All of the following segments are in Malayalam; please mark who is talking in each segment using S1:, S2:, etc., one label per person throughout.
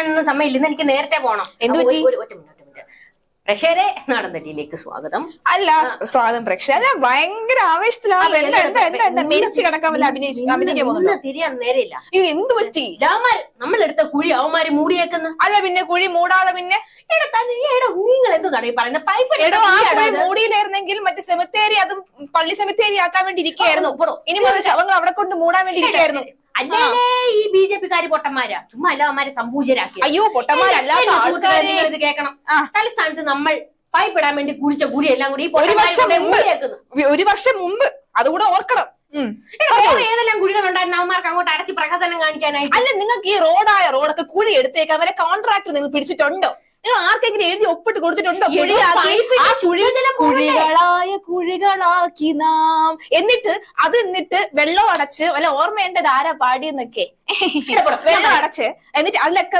S1: പറയാനൊന്നും സമയമില്ല. ഇന്ന് എനിക്ക് നേരത്തെ പോണം. ഒറ്റ മിനിറ്റ്. പ്രേക്ഷകരെ നാടൻ തെറ്റിയിലേക്ക് സ്വാഗതം.
S2: അല്ല സ്വാഗതം പ്രേക്ഷകരെ. ഭയങ്കര ആവേശത്തിലാണ്. മെരിച്ച് കിടക്കാൻ വല്ല അഭിനയിക്കാൻ പോകുന്നു.
S1: തിരിയാൻ നേരെയില്ല.
S2: എന്ത് പറ്റി?
S1: നമ്മളെടുത്ത കുഴി അവന്മാര് മൂടിയേക്കുന്നു.
S2: അല്ല പിന്നെ കുഴി മൂടാതെ പിന്നെ
S1: നിങ്ങൾ എന്താണ് ഈ പറയുന്നത്? പൈപ്പ്
S2: മൂടിയിലായിരുന്നെങ്കിൽ മറ്റേ സെമിത്തേരി, അതും പള്ളി സെമിത്തേരി ആക്കാൻ വേണ്ടി ഇരിക്കുകയായിരുന്നു. ഇനി മുതൽ ശവങ്ങൾ അവിടെ കൊണ്ട് മൂടാൻ വേണ്ടി ഇരിക്കുകയായിരുന്നു.
S1: അല്ലേ ഈ BJP-ക്കാര് പൊട്ടന്മാരാ. ചുമ്മാ അല്ല അവന്മാരെ സംപൂജരാക്കി.
S2: അയ്യോ പൊട്ടന്മാരല്ല,
S1: ഇത് കേൾക്കണം. തലസ്ഥാനത്ത് നമ്മൾ പൈപ്പ് ഇടാൻ വേണ്ടി കുഴിച്ച കുഴി എല്ലാം കൂടി
S2: ഒരു വർഷം മുമ്പ് അതുകൂടെ ഓർക്കണം.
S1: ഏതെല്ലാം കുഴികളുണ്ടായിരുന്നു അവന്മാർക്ക് അങ്ങോട്ട് അടച്ച് പ്രഹസനം കാണിക്കാനായിട്ട്.
S2: അല്ല നിങ്ങൾക്ക് ഈ റോഡൊക്കെ കുഴി എടുത്തേക്കാൻ വല്ല കോൺട്രാക്ട് നിങ്ങൾ പിടിച്ചിട്ടുണ്ടോ? നിങ്ങൾ ആർക്കെങ്കിലും എഴുതി ഒപ്പിട്ട് കൊടുത്തിട്ടുണ്ടോ? കുഴികളാക്കി നാം എന്നിട്ട് വെള്ളം അടച്ച് വല്ല ഓർമ്മയുണ്ടത് ആരാ പാടിയെന്നൊക്കെ വെള്ളം അടച്ച് എന്നിട്ട് അതിലൊക്കെ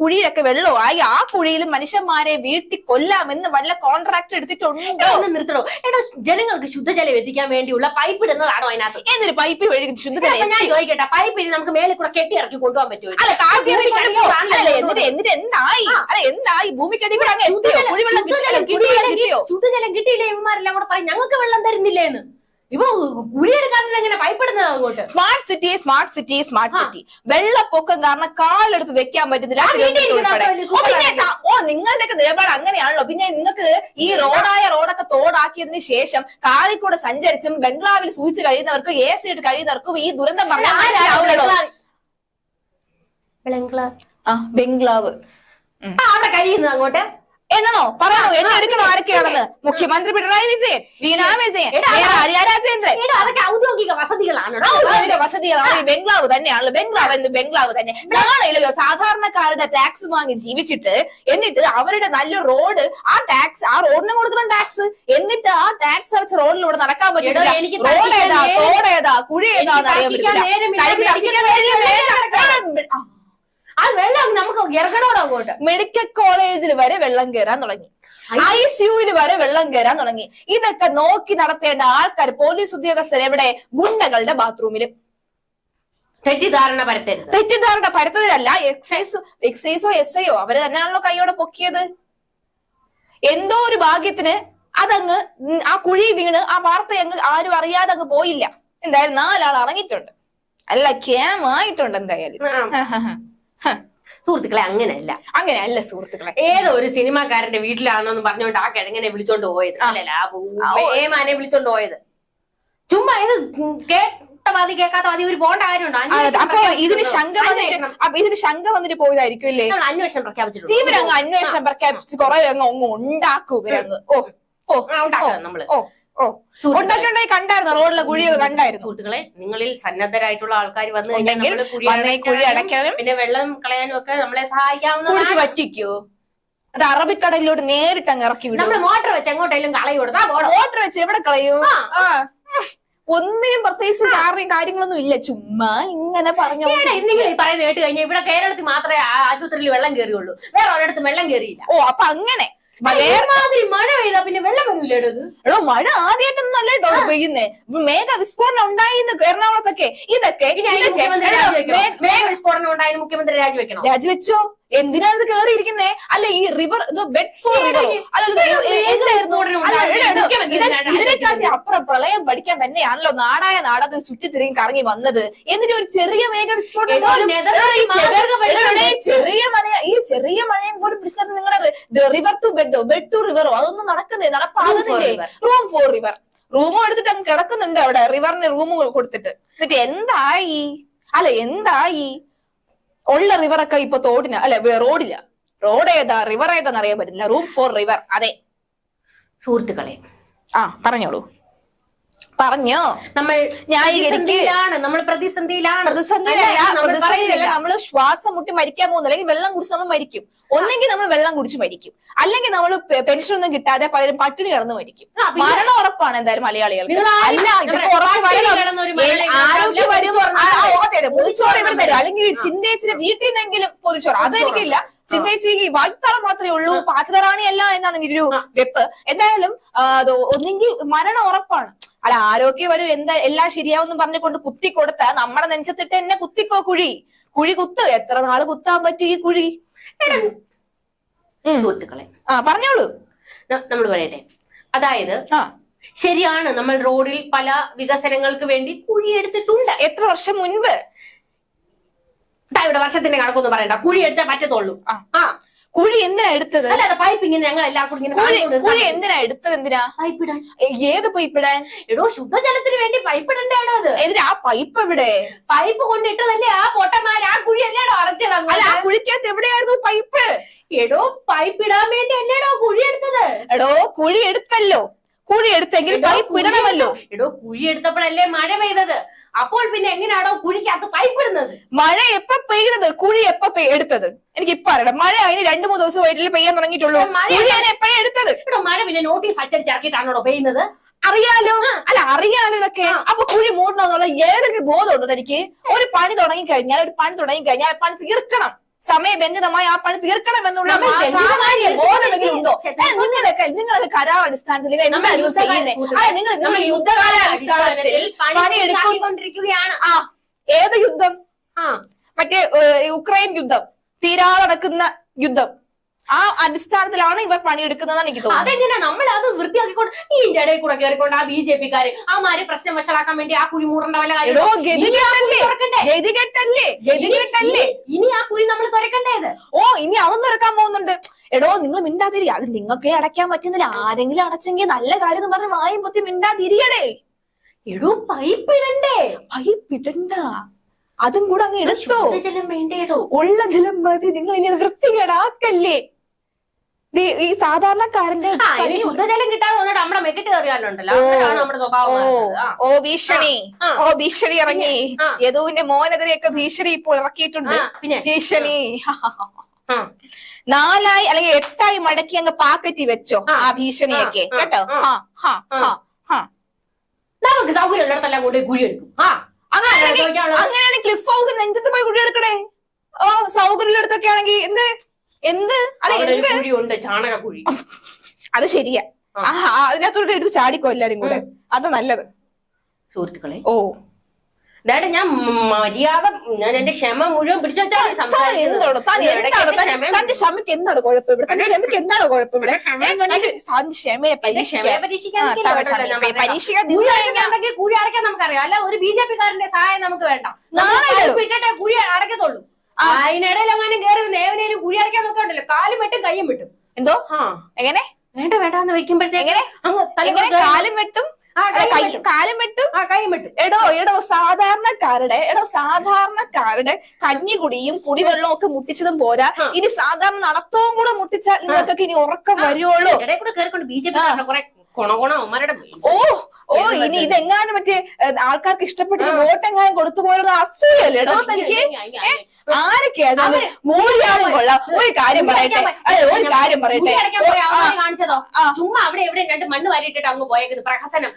S2: കുഴിയിലൊക്കെ വെള്ളമായി ആ കുഴിയിൽ മനുഷ്യന്മാരെ വീഴ്ത്തി കൊല്ലാമെന്ന് വല്ല കോൺട്രാക്ട് എടുത്തിട്ടുണ്ടോ?
S1: നിർത്തണോ? എടോ, ജനങ്ങൾക്ക് ശുദ്ധജലം എത്തിക്കാൻ വേണ്ടിയുള്ള പൈപ്പ് ഇടുന്നതാണോ അതിനകത്ത്?
S2: എന്നൊരു പൈപ്പ് വഴി ശുദ്ധജലം
S1: ഞാൻ ചോദിക്കട്ടെ, പൈപ്പിൽ നമുക്ക് മേലെ കൂടെ കെട്ടി ഇറക്കി കൊണ്ടുപോകാൻ പറ്റുമോ?
S2: എന്നിട്ട് എന്തായി? എന്തായി? ഭൂമിക്കടി
S1: ശുദ്ധജലം കിട്ടിയില്ലേ? ഇവന്മാരെല്ലാം കൂടെ പറയും ഞങ്ങൾക്ക് വെള്ളം തരുന്നില്ലേന്ന്. ഇപ്പൊ കുഴിയെടുക്കാതെ എങ്ങനെ പൈപ്പെടുന്നത് അങ്ങോട്ട്?
S2: സ്മാർട്ട് സിറ്റി വെള്ളപ്പൊക്കം കാരണം കാലെടുത്ത് വെക്കാൻ പറ്റുന്നില്ല. നിങ്ങളുടെയൊക്കെ നിലപാട് അങ്ങനെയാണല്ലോ. പിന്നെ നിങ്ങൾക്ക് ഈ റോഡൊക്കെ തോടാക്കിയതിന് ശേഷം കാലിൽ കൂടെ സഞ്ചരിച്ചും ബംഗ്ലാവിൽ സൂചിച്ച് കഴിയുന്നവർക്കും AC ഇട്ട് കഴിയുന്നവർക്കും ഈ ദുരന്തം ബംഗ്ലാവ്
S1: അവിടെ കഴിയുന്നത് അങ്ങോട്ട്
S2: എന്നോ പറയണോ? എന്നെ എടുക്കണോ? ആരൊക്കെയാണെന്ന്? മുഖ്യമന്ത്രി പിണറായി വിജയൻ, വീണാ വിജയൻ, രാജേന്ദ്രൻ.
S1: അതൊക്കെ ഔദ്യോഗിക വസതികളാണ്.
S2: ഔദ്യോഗിക വസതികളാണ്. ബംഗ്ലാവ് തന്നെയാണല്ലോ. ബംഗ്ലാവ് തന്നെ. നാളെയില്ലല്ലോ സാധാരണക്കാരുടെ ടാക്സ് വാങ്ങി ജീവിച്ചിട്ട് എന്നിട്ട് അവരുടെ നല്ലൊരു റോഡ്, ആ റോഡിന് കൊടുക്കുന്ന ടാക്സ്, എന്നിട്ട് ആ ടാക്സ് അടച്ച റോഡിലൂടെ നടക്കാൻ പറ്റില്ല. റോഡ് ഏതാ, തോടേതാ, കുഴി ഏതാന്ന് അറിയാൻ പറ്റില്ല.
S1: ആ വെള്ളം നമുക്ക് ഇറങ്ങണോടോ അങ്ങോട്ട്.
S2: മെഡിക്കൽ കോളേജിൽ വരെ വെള്ളം കയറാൻ തുടങ്ങി. ICUവിൽ വരെ വെള്ളം കയറാൻ തുടങ്ങി. ഇതൊക്കെ നോക്കി നടത്തേണ്ട ആൾക്കാർ, പോലീസ് ഉദ്യോഗസ്ഥർ എവിടെ? ഗുണ്ടകളുടെ ബാത്റൂമില്.
S1: തെറ്റിദ്ധാരണ
S2: പരത്തതിലല്ല. എക്സൈസോ SIയോ അവര് തന്നെയാണല്ലോ കൈയോടെ പൊക്കിയത്. എന്തോ ഒരു ഭാഗ്യത്തിന് അതങ്ങ് ആ കുഴി വീണ് ആ വാർത്ത അങ്ങ് ആരും അറിയാതെ അങ്ങ് പോയില്ല. എന്തായാലും 4 ആൾ ഇറങ്ങിയിട്ടുണ്ട്. അല്ല ക്യാമായിട്ടുണ്ട് എന്തായാലും.
S1: സുഹൃത്തുക്കളെ, അങ്ങനെയല്ല സുഹൃത്തുക്കളെ. ഏതോ ഒരു സിനിമാക്കാരന്റെ വീട്ടിലാണെന്ന് പറഞ്ഞുകൊണ്ട് ആ കിഴങ്ങനെ വിളിച്ചോണ്ട് പോയത്. ഏമാനെ വിളിച്ചോണ്ട് പോയത്. ചുമ്മാ ഇത് കേട്ട കേൾക്കാത്ത മതി ഒരു പോണ്ട കാര്യമുണ്ടോ?
S2: അപ്പൊ ഇതിന് ശങ്ക വന്നിട്ട് പോയതായിരിക്കും അല്ലേ?
S1: അന്വേഷണം പ്രഖ്യാപിച്ചിട്ടുണ്ട്.
S2: ഇവരങ്ങ് അന്വേഷണം പ്രഖ്യാപിച്ച് കുറെ അങ്ങ് ഉണ്ടാക്കും ഇവരങ്ങ്. നമ്മള് കണ്ടായിരുന്നു റോഡിലെ കുഴിയൊക്കെ കണ്ടായിരുന്നു.
S1: സുഹൃത്തുക്കളെ, നിങ്ങളിൽ സന്നദ്ധരായിട്ടുള്ള ആൾക്കാർ വന്നു കഴിഞ്ഞാൽ കുഴി അടയ്ക്കാനും പിന്നെ വെള്ളം കളയാനും ഒക്കെ നമ്മളെ സഹായിക്കാവുന്ന.
S2: കുഴിച്ച് വറ്റിക്കോ? അത് അറബിക്കടലിലോട്ട് നേരിട്ട് അങ്ങ് ഇറക്കി വിടും.
S1: നമ്മള് മോട്ടർ വെച്ച് എങ്ങോട്ടെങ്കിലും കളയൂ?
S2: മോട്ടർ വെച്ച് എവിടെ കളയൂ? ഒന്നിനും പ്രത്യേകിച്ച് കാര്യങ്ങളൊന്നും ഇല്ല. ചുമ്മാ ഇങ്ങനെ പറഞ്ഞു
S1: പറയുന്നത് കേട്ട് കഴിഞ്ഞാൽ ഇവിടെ കേരളത്തിൽ മാത്രമേ ആശുപത്രിയിൽ വെള്ളം കയറിയുള്ളൂ, വേറെ ഒരിടത്തും വെള്ളം കയറിയില്ല.
S2: അപ്പൊ അങ്ങനെ
S1: വേറെമാതിരി മഴ പെയ്താ പിന്നെ വെള്ളം വരില്ലേടോ?
S2: എടോ, മഴ ആദ്യമായിട്ടൊന്നും അല്ല കേട്ടോ പെയ്യുന്നേ. മേഘ വിസ്ഫോടനം ഉണ്ടായിരുന്നു എറണാകുളത്തൊക്കെ. ഇതൊക്കെ
S1: മേഘ വിസ്ഫോടനം ഉണ്ടായിരുന്നു. മുഖ്യമന്ത്രി
S2: രാജിവെച്ചോ? എന്തിനാണ് കേറിയിരിക്കുന്നേ? അല്ല ഈ റിവർ ബെഡ് ഫോർ റിവറോ? ഇതിനെക്കാട്ടി അപ്പുറം പ്രളയം പഠിക്കാൻ തന്നെയാണല്ലോ നാടായ നാടൊക്കെ ചുറ്റിത്തിരിഞ്ഞ് കറങ്ങി വന്നത്. എന്നിട്ട് ഒരു ചെറിയ മേഘ വിസ്ഫോടനം, ചെറിയ മഴയും പോലും പിടിച്ചത് നിങ്ങളുടെ റിവർ ടു ബെഡോ, ബെഡ് ടു റിവറോ അതൊന്നും നടപ്പാകുന്നില്ലേ? റൂം ഫോർ റിവർ റൂമും എടുത്തിട്ട് അങ്ങ് കിടക്കുന്നുണ്ട് അവിടെ. റിവറിന് റൂം കൊടുത്തിട്ട് എന്നിട്ട് എന്തായി? ഉള്ള റിവറൊക്കെ ഇപ്പൊ തോടിന് അല്ല റോഡില്ല. റോഡ് ഏതാ റിവർ ഏതാന്ന് അറിയാൻ പറ്റില്ല. Room for river. അതെ
S1: സുഹൃത്തുക്കളെ,
S2: പറഞ്ഞോളൂ. പറഞ്ഞോ.
S1: നമ്മൾ ന്യായീകരിക്കുകയാണ്. നമ്മൾ പ്രതിസന്ധിയിലാണ്.
S2: നമ്മൾ ശ്വാസം മുട്ടി മരിക്കാൻ പോകുന്നു. അല്ലെങ്കിൽ വെള്ളം കുടിച്ച് നമ്മൾ മരിക്കും. ഒന്നെങ്കിൽ നമ്മൾ വെള്ളം കുടിച്ച് മരിക്കും, അല്ലെങ്കിൽ നമ്മൾ പെൻഷൻ ഒന്നും കിട്ടാതെ പലരും പട്ടിണി കിടന്ന് മരിക്കും. മരണം ഉറപ്പാണ് എന്തായാലും മലയാളികൾക്ക്. പൊതിച്ചോറ് ഇവർ തരും, അല്ലെങ്കിൽ ചിന്തേച്ചിന്റെ വീട്ടിൽ നിന്നെങ്കിലും പൊതിച്ചോറ്. അതെനിക്കില്ല. ചിന്തേച്ചിക്ക് വായ്പാറ മാത്രമേ ഉള്ളൂ, പാചകറാണിയല്ല എന്നാണ് എന്റെ ഒരു വെപ്പ്. എന്തായാലും ഒന്നെങ്കിൽ മരണം ഉറപ്പാണ്. അല്ല ആരോഗ്യം വരും, എല്ലാം ശരിയാവെന്ന് പറഞ്ഞുകൊണ്ട് കുത്തി കൊടുത്ത നമ്മുടെ നെഞ്ചത്തിട്ട് എന്നെ കുത്തിക്കോ കുഴി കുത്ത്. എത്ര നാള് കുത്താൻ പറ്റും ഈ കുഴി?
S1: സുഹൃത്തുക്കളെ
S2: പറഞ്ഞോളൂ.
S1: നമ്മൾ പറയട്ടെ, അതായത്
S2: ആ
S1: ശരിയാണ്, നമ്മൾ റോഡിൽ പല വികസനങ്ങൾക്ക് വേണ്ടി കുഴിയെടുത്തിട്ടുണ്ട്.
S2: എത്ര വർഷം മുൻപ്?
S1: ഇവിടെ വർഷത്തിന്റെ കണക്കൊന്നും പറയണ്ട, കുഴിയെടുത്തേ പറ്റത്തുള്ളൂ.
S2: കുഴി എന്തിനാ എടുത്തത്?
S1: അല്ലാതെ പൈപ്പ് ഇങ്ങനെ ഞങ്ങൾ എല്ലാവർക്കും
S2: കുഴി എന്തിനാ എടുത്തത്? എന്തിനാ?
S1: പൈപ്പ് ഇടാൻ.
S2: ഏത് പൈപ്പ് ഇടാൻ?
S1: എടോ, ശുദ്ധജലത്തിന് വേണ്ടി പൈപ്പ് ഇടണ്ടോ? അത്
S2: എന്തിനാ? ആ പൈപ്പ് എവിടെ?
S1: പൈപ്പ് കൊണ്ടിട്ടതല്ലേ ആ പൊട്ടന്മാർ ആ കുഴി അല്ലേടോ അടച്ചിടാൻ.
S2: അല്ല, ആ കുഴിക്കകത്ത് എവിടെയായിരുന്നു പൈപ്പ്?
S1: എടോ, പൈപ്പ് ഇടാൻ വേണ്ടി അല്ലേടോ കുഴി എടുത്തത്.
S2: എടോ, കുഴി എടുത്തല്ലോ. കുഴി എടുത്തെങ്കിൽ പൈപ്പ് ഇടണമല്ലോ.
S1: എടോ, കുഴി എടുത്തപ്പോഴല്ലേ മഴ പെയ്തത്. അപ്പോൾ പിന്നെ എങ്ങനെയാണോ കുഴിക്കകത്ത് പൈപ്പ് ഇടുന്നത്?
S2: മഴ എപ്പ പെയ്യുന്നത്? കുഴി എപ്പ എടുത്തത്? എനിക്ക് ഇപ്പൊ അറിയാം. മഴ അതിന് 2-3 ദിവസം വൈകിട്ട് പെയ്യാൻ തുടങ്ങിയിട്ടുള്ളൂ. കുഴി അതിന് എപ്പോഴാ എടുത്തത്?
S1: എടോ, മഴ പിന്നെ നോട്ടീസ് അച്ചടിച്ചിറക്കിയിട്ടാണോ പെയ്യുന്നത്?
S2: അറിയാലോ. അല്ല, അറിയാലോ ഇതൊക്കെ. അപ്പൊ കുഴി മൂടണമെന്നുള്ള ഏതൊരു ബോധമുണ്ടോ തനിക്ക്? ഒരു പണി തുടങ്ങിക്കഴിഞ്ഞാൽ പണി തീർക്കണം. സമയബന്ധിതമായി ആ പണി തീർക്കണം എന്നുള്ള ബോധമെങ്കിലും ഉണ്ടോ? നിങ്ങളൊക്കെ കരാറടിസ്ഥാനത്തിൽ നിങ്ങൾ എന്തായാലും ചെയ്യുന്നത്? നിങ്ങൾ യുദ്ധകാലാടിസ്ഥാനത്തിൽ
S1: പണിയെടുക്കൊണ്ടിരിക്കുകയാണ്.
S2: ഏത് യുദ്ധം? മറ്റേ യുക്രൈൻ യുദ്ധം, തീരാതെ നടക്കുന്ന യുദ്ധം. ആ അടിസ്ഥാനത്തിലാണ് ഇവർ പണിയെടുക്കുന്നതെന്ന് എനിക്ക് തോന്നുന്നു.
S1: അതെങ്ങനെ നമ്മൾ അത് വൃത്തിയാക്കിക്കൊണ്ട് ഈ ഇടയിൽ കൂടെ കയറിക്കൊണ്ട് ആ BJP-ക്കാര് ആമാര് പ്രശ്നം വഷളാക്കാൻ വേണ്ടി ആ കുഴി മൂടേണ്ട വല്ല കാര്യം? ഇനി ആ കുഴി നമ്മൾ തുറക്കണ്ടേത്?
S2: ഇനി അവൻ തുറക്കാൻ പോകുന്നുണ്ട്. എടോ, നിങ്ങൾ മിണ്ടാതിരി. അത് നിങ്ങൾക്ക് അടയ്ക്കാൻ പറ്റുന്നില്ല, ആരെങ്കിലും അടച്ചെങ്കിൽ നല്ല കാര്യം എന്ന് പറഞ്ഞ് വായും പൊത്തി മിണ്ടാതിരിയടേ.
S1: എടോ, പൈപ്പ് ഇടണ്ടേ?
S2: പൈപ്പ് ഇടണ്ട, അതും കൂടെ അങ്ങ് എടുത്തോ.
S1: ജലം വേണ്ടേടോ?
S2: ഉള്ള ജലം മതി. നിങ്ങൾ ഇനി വൃത്തികേടാക്കല്ലേ. ഈ സാധാരണക്കാരന്റെ
S1: ശുദ്ധജലം കിട്ടാതെ വന്നിട്ട് നമ്മുടെ മെക്കിട്ട് കയറിയാലുണ്ടല്ലോ, നമ്മുടെ സ്വഭാവം.
S2: ഭീഷണി ഇറങ്ങി. യദുവിന്റെ മോനെതിരെയൊക്കെ ഭീഷണി ഇപ്പോൾ ഇറക്കിയിട്ടുണ്ട്. ഭീഷണി 4 അല്ലെങ്കിൽ 8 മടക്കി അങ്ങ് പാക്കറ്റി വെച്ചോ ആ ഭീഷണിയൊക്കെ, കേട്ടോ.
S1: നമുക്ക് സൗകര്യം ഉള്ളിടത്തെല്ലാം കൊണ്ട് കുഴി എടുക്കും.
S2: അങ്ങനെയാണെങ്കിൽ ക്ലിഫ് ഹൗസ് നെഞ്ചത്ത് പോയി കുഴി എടുക്കണേ. സൗകര്യം എടുത്തൊക്കെ ആണെങ്കിൽ
S1: ഉണ്ട് ചാണകക്കുഴി.
S2: അത് ശരിയാ. അതിനകത്തോട്ട് എടുത്ത് ചാടിക്കോ എല്ലാരും കൂടെ, അത് നല്ലത്.
S1: സുഹൃത്തുക്കളെ, ഞാൻ മര്യാദ, ഞാൻ എന്റെ ക്ഷമ മുഴുവൻ പിടിച്ചു വെച്ചാൽ
S2: തന്റെ ക്ഷമയ്ക്ക് എന്താണ് കുഴപ്പം ഇവിടെ? തന്റെ ക്ഷമയ്ക്ക് എന്താണ് കുഴപ്പം ഇവിടെ? ക്ഷമയെ
S1: കുഴി അടയ്ക്കാൻ നമുക്കറിയാം. അല്ല, ഒരു BJP-ക്കാരന്റെ സഹായം നമുക്ക് വേണ്ട. ഇട്ടിട്ടേ കുഴി അടയ്ക്കത്തുള്ളൂ. അതിനിടയിൽ എങ്ങാനും കയറി നേവനേലും കുഴി അടയ്ക്കാൻ നോക്കണ്ടല്ലോ, കാലും വെട്ടും കയ്യും വെട്ടും.
S2: എന്തോ? എങ്ങനെ?
S1: വേണ്ടാന്ന് വെക്കുമ്പോഴത്തേക്ക്
S2: കാലും വെട്ടും കാലും വെട്ടും. എടോ, സാധാരണക്കാരുടെ കഞ്ഞികുടിയും കുടിവെള്ളവും ഒക്കെ മുട്ടിച്ചതും പോരാ, ഇനി സാധാരണ നടത്തവും കൂടെ മുട്ടിച്ചാൽ നിങ്ങൾക്കൊക്കെ ഇനി ഉറക്കം വരുവുള്ളൂ.
S1: ഇടയിൽ കൂടെ കയറിക്കൊണ്ട് BJP കുറെ
S2: ഇനി ഇതെങ്ങാനും മറ്റേ ആൾക്കാർക്ക് ഇഷ്ടപ്പെട്ട വോട്ട് എങ്ങാനും കൊടുത്തു പോയത് അസൂയല്ലേടോ തനിക്ക്? ആരൊക്കെയാ മൂടിയാലും കൊള്ളാം. ഒരു കാര്യം പറയട്ടെ.
S1: കാണിച്ചതോ ചുമ്മാ അവിടെ എവിടെ രണ്ട് മണ്ണ് വാരിയിട്ടിട്ട് അങ്ങ് പോയേക്കുന്നത് പ്രഹസനം.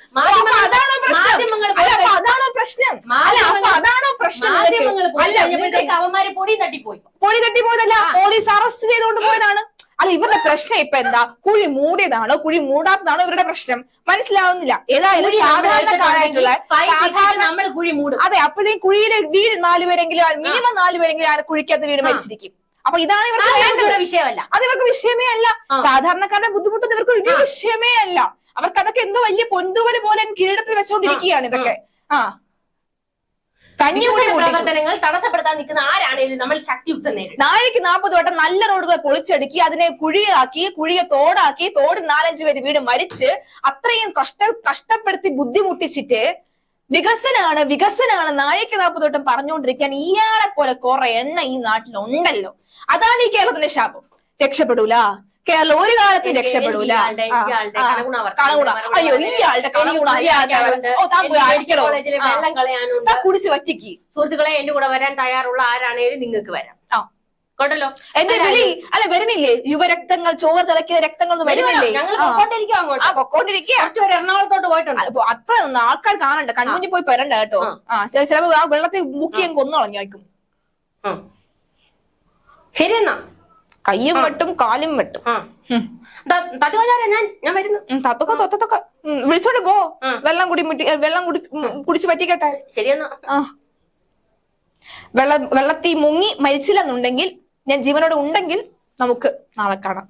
S2: അതാണോ പ്രശ്നം?
S1: അവന്മാര് പൊടി തട്ടിപ്പോയി.
S2: പൊടി തട്ടിപ്പോയതല്ല, പോലീസ് അറസ്റ്റ് ചെയ്തുകൊണ്ട് പോയതാണ്. അല്ല, ഇവരുടെ പ്രശ്നം ഇപ്പൊ എന്താ? കുഴി മൂടിയതാണോ കുഴി മൂടാത്തതാണോ ഇവരുടെ പ്രശ്നം? മനസ്സിലാവുന്നില്ല. ഏതായാലും സാധാരണക്കാരായിട്ടുള്ള
S1: നമ്മൾ കുഴി മൂടും.
S2: അതെ, അപ്പോഴത്തേക്കും കുഴിയില് വീട് 4 പേരെങ്കിലും, മിനിമം 4 പേരെങ്കിലും ആ കുഴിക്കകത്ത് വീട് മരിച്ചിരിക്കും. അപ്പൊ ഇതാണ് ഇവർക്ക് വേണ്ടത്.
S1: വിഷയമല്ല,
S2: അത് ഇവർക്ക് വിഷയമേ അല്ല. സാധാരണക്കാരുടെ ബുദ്ധിമുട്ടൊന്നും ഇവർക്ക് ഒരു വിഷയമേ അല്ല. അവർക്ക് അതൊക്കെ എന്തോ വലിയ പൊന്തുവല് പോലെ കീഴടത്തിൽ വെച്ചോണ്ടിരിക്കുകയാണ് ഇതൊക്കെ.
S1: പ്രവർത്തനങ്ങൾ തടസ്സപ്പെടുത്താൻ നിൽക്കുന്ന ആരാണേലും നമ്മൾ ശക്തിയുക്തം നേരിടും.
S2: നാളേക്ക് 40 വട്ടം നല്ല റോഡുകൾ പൊളിച്ചടുക്കി, അതിനെ കുഴിയാക്കി, കുഴിയെ തോടാക്കി, തോട് 4-5 പേര് വീട് മരിച്ച് അത്രയും കഷ്ടപ്പെടുത്തി ബുദ്ധിമുട്ടിച്ചിട്ട് വികസനാണ് നാഴേക്ക് 40 വട്ടം പറഞ്ഞുകൊണ്ടിരിക്കാൻ ഇയാളെ പോലെ കുറെ എണ്ണ ഈ നാട്ടിലുണ്ടല്ലോ. അതാണ് ഈ കേരളത്തിന്റെ ശാപം. രക്ഷപ്പെടൂല കേരളം, ഒരു കാലത്തും രക്ഷപ്പെടൂല. അയ്യോ, ഇയാളുടെ കുടിച്ച് വറ്റിക്ക്.
S1: സുഹൃത്തുക്കളെ, എന്റെ കൂടെ വരാൻ തയ്യാറുള്ള ആരാണേലും നിങ്ങൾക്ക് വരാം കേട്ടല്ലോ.
S2: എന്റെ വിളി അല്ല വരുന്നില്ലേ? യുവരക്തങ്ങൾ, ചോറ് തിളക്കിയ രക്തങ്ങൾ വരുന്നില്ലേ?
S1: പൊക്കോണ്ടിരിക്കുക. എറണാകുളത്തോട്ട് പോയിട്ടുണ്ട്.
S2: അപ്പൊ അത്ര ആൾക്കാർ കാണണ്ട, കൺമുന്നിൽ പോയി വരണ്ട കേട്ടോ. ചിലപ്പോ ആ വെള്ളത്തിൽ മുക്കിയും കൊന്നളഞ്ഞായിരിക്കും.
S1: ശരിയെന്നാ,
S2: കയ്യും വെട്ടും കാലും വെട്ടും.
S1: ഞാൻ വരുന്നു.
S2: തത്തൊക്കെ വിളിച്ചോണ്ട് പോ. വെള്ളം കുടിച്ച് പറ്റിക്കട്ടെ.
S1: ശരിയെന്നാ.
S2: വെള്ളത്തിൽ മുങ്ങി മരിച്ചില്ലെന്നുണ്ടെങ്കിൽ ഞാൻ ജീവനോടെ ഉണ്ടെങ്കിൽ നമുക്ക് നാളെ കാണാം.